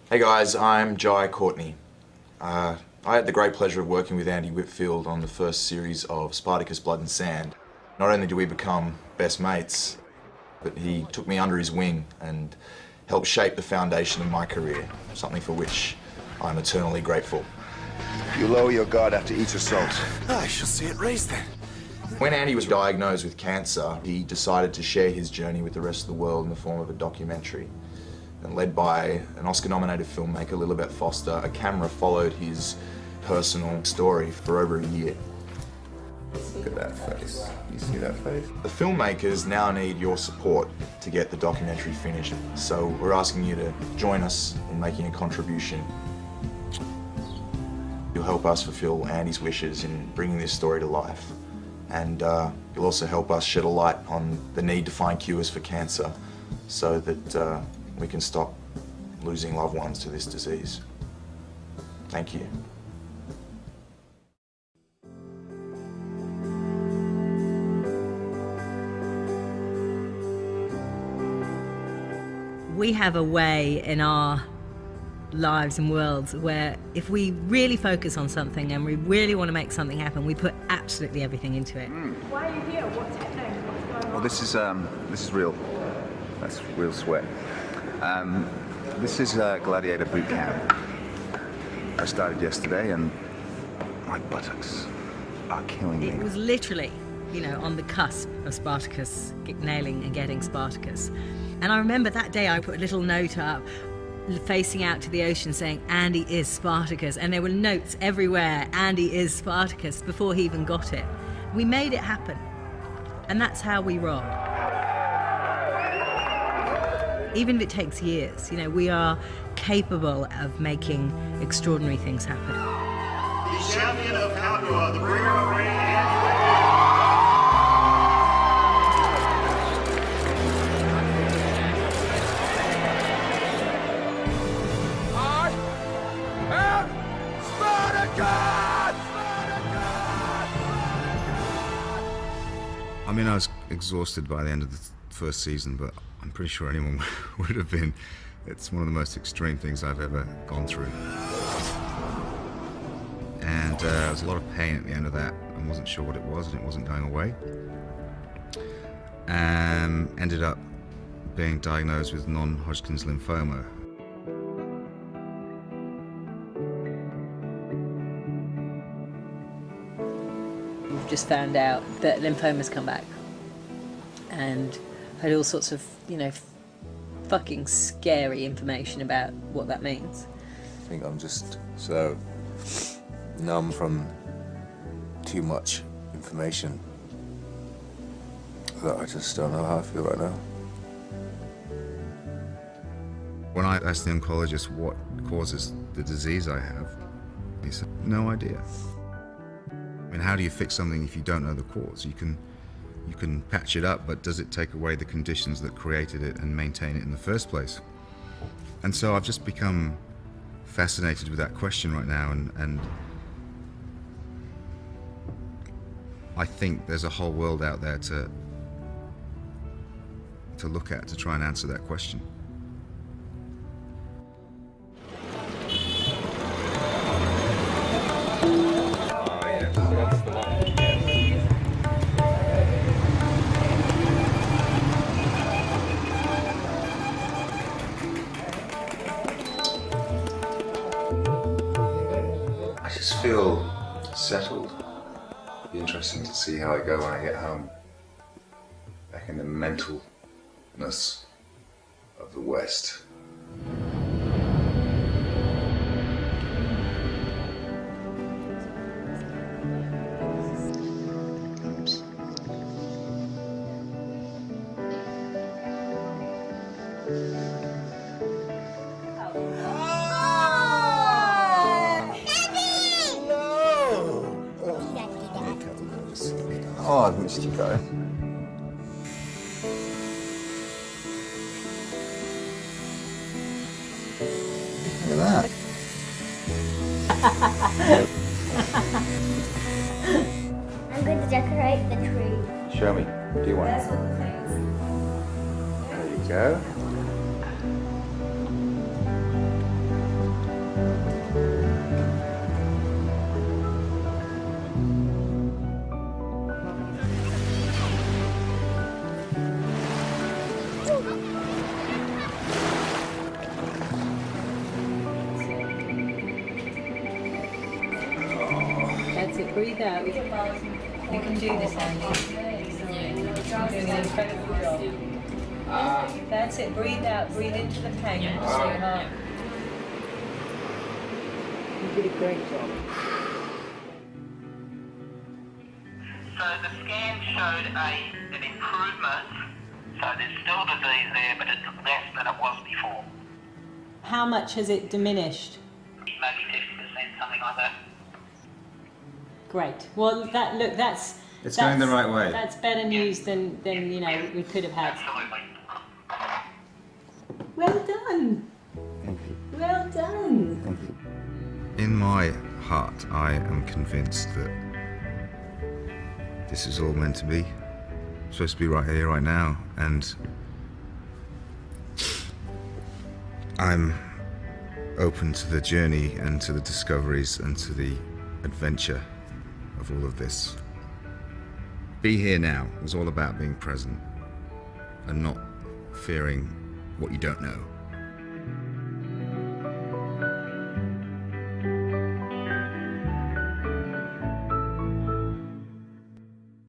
Hey guys, I'm Jai Courtney. I had the great pleasure of working with Andy Whitfield on the first series of Spartacus Blood and Sand. Not only did we become best mates, but he took me under his wing and helped shape the foundation of my career, something for which I'm eternally grateful. You lower your guard after each assault. I shall see it raised then. When Andy was diagnosed with cancer, he decided to share his journey with the rest of the world in the form of a documentary. And led by an Oscar-nominated filmmaker, Lilibet Foster, a camera followed his personal story for over a year. Look at that face. You see that face? The filmmakers now need your support to get the documentary finished. So we're asking you to join us in making a contribution. You'll help us fulfill Andy's wishes in bringing this story to life. And you'll also help us shed a light on the need to find cures for cancer so that we can stop losing loved ones to this disease. Thank you. We have a way in our lives and worlds where if we really focus on something and we really want to make something happen, we put absolutely everything into it. Why are you here? What's happening? What's going on? Well, this is real. That's real sweat. This is Gladiator boot camp. I started yesterday and my buttocks are killing me. It was literally, you know, on the cusp of Spartacus, nailing and getting Spartacus. And I remember that day I put a little note up facing out to the ocean saying, Andy is Spartacus. And there were notes everywhere, Andy is Spartacus, before he even got it. We made it happen. And that's how we roll. Even if it takes years, you know, we are capable of making extraordinary things happen. The champion of Capua, the bringer of rain and I mean, I was exhausted by the end of the first season, but I'm pretty sure anyone would have been. It's one of the most extreme things I've ever gone through. And there was a lot of pain at the end of that. I wasn't sure what it was, and it wasn't going away. Ended up being diagnosed with non-Hodgkin's lymphoma. We've just found out that lymphomas come back. And had all sorts of, you know, fucking scary information about what that means. I think I'm just so numb from too much information that I just don't know how I feel right now. When I asked the oncologist what causes the disease I have, he said, no idea. I mean, how do you fix something if you don't know the cause? You can patch it up, but does it take away the conditions that created it and maintain it in the first place? And so I've just become fascinated with that question right now, and I think there's a whole world out there to look at to try and answer that question. I just feel settled. It'll be interesting to see how I go when I get home. Back in the mentalness of the West. Oh, I've missed you guys. Look at that. I'm going to decorate the tree. Show me. Do you want That's it? all the things. There you go. breathe out. You can do this, Andy. You're doing an incredible job. That's it. Breathe out. Breathe into the pain into your heart. You did a great job. So the scan showed an improvement. So there's still disease there, but it's less than it was before. How much has it diminished? Maybe 50%, something like that. Great. Well, that's going the right way. That's better news than you know we could have had. Absolutely. Well done. Thank you. Well done. Thank you. In my heart, I am convinced that this is all meant to be. It's supposed to be right here, right now, and I'm open to the journey and to the discoveries and to the adventure of all of this. Be Here Now was all about being present and not fearing what you don't know.